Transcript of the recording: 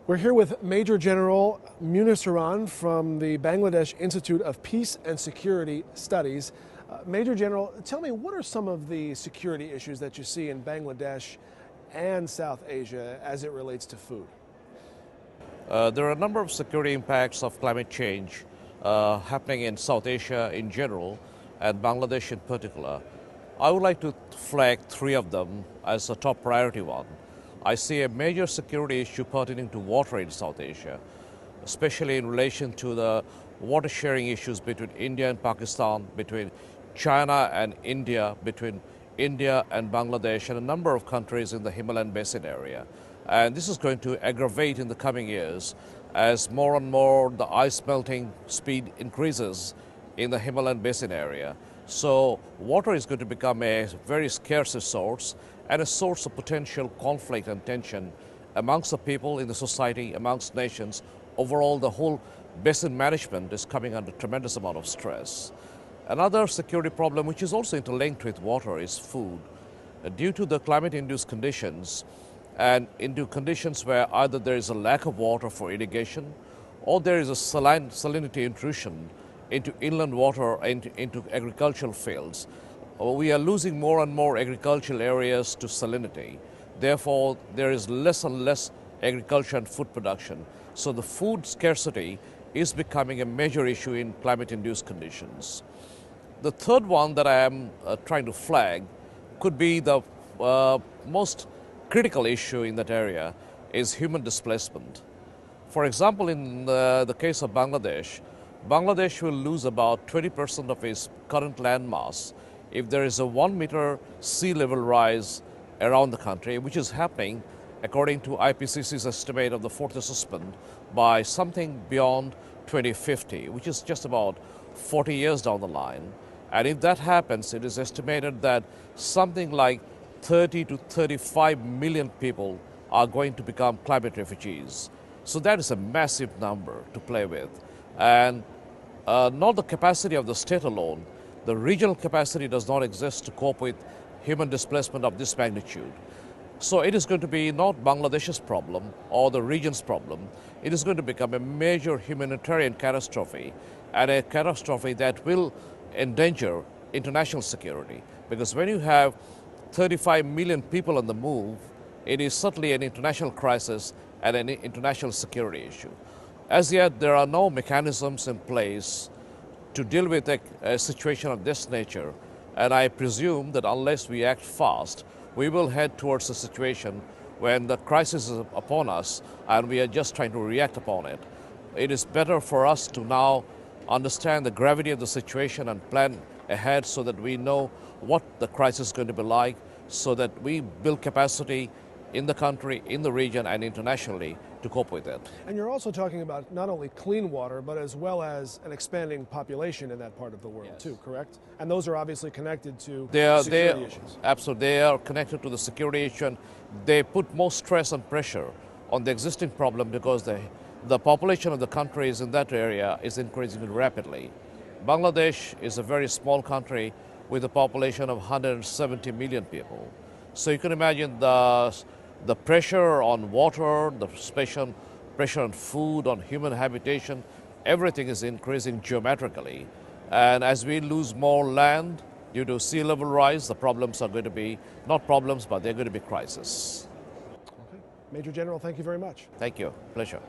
We're here with Major General Munis Haran from the Bangladesh Institute of Peace and Security Studies. Major General, tell me, what are some of the security issues that you see in Bangladesh and South Asia as it relates to food? There are a number of security impacts of climate change happening in South Asia in general and Bangladesh in particular. I would like to flag three of them as a top priority one. I see a major security issue pertaining to water in South Asia, especially in relation to the water sharing issues between India and Pakistan, between China and India, between India and Bangladesh, and a number of countries in the Himalayan basin area. And this is going to aggravate in the coming years as more and more the ice melting speed increases in the Himalayan basin area. So water is going to become a very scarce resource and a source of potential conflict and tension amongst the people in the society, amongst nations. Overall, the whole basin management is coming under tremendous amount of stress. Another security problem, which is also interlinked with water, is food. Due to the climate-induced conditions and into conditions where either there is a lack of water for irrigation or there is a salinity intrusion into inland water and into agricultural fields, we are losing more and more agricultural areas to salinity. Therefore, there is less and less agriculture and food production. So the food scarcity is becoming a major issue in climate-induced conditions. The third one that I am trying to flag could be the most critical issue in that area is human displacement. For example, in the case of Bangladesh, Bangladesh will lose about 20% of its current land mass if there is a 1 meter sea level rise around the country, which is happening according to IPCC's estimate of the fourth assessment by something beyond 2050, which is just about 40 years down the line. And if that happens, it is estimated that something like 30 to 35 million people are going to become climate refugees. So that is a massive number to play with. And not the capacity of the state alone, the regional capacity does not exist to cope with human displacement of this magnitude. So it is going to be not Bangladesh's problem or the region's problem. It is going to become a major humanitarian catastrophe, and a catastrophe that will endanger international security. Because when you have 35 million people on the move, it is certainly an international crisis and an international security issue. As yet, there are no mechanisms in place to deal with a situation of this nature, and I presume that unless we act fast, we will head towards a situation when the crisis is upon us and we are just trying to react upon it. It is better for us to now understand the gravity of the situation and plan ahead so that we know what the crisis is going to be like, so that we build capacity in the country, in the region, and internationally to cope with it. And you're also talking about not only clean water, but as well as an expanding population in that part of the world, yes, too, correct? And those are obviously connected to security issues. Absolutely, they are connected to the security issue, and they put more stress and pressure on the existing problem because the population of the countries in that area is increasing rapidly. Bangladesh is a very small country with a population of 170 million people. So you can imagine the pressure on water, the pressure on food, on human habitation, everything is increasing geometrically. And as we lose more land due to sea level rise, the problems are going to be, not problems, but they're going to be crisis. Okay. Major General, thank you very much. Thank you. Pleasure.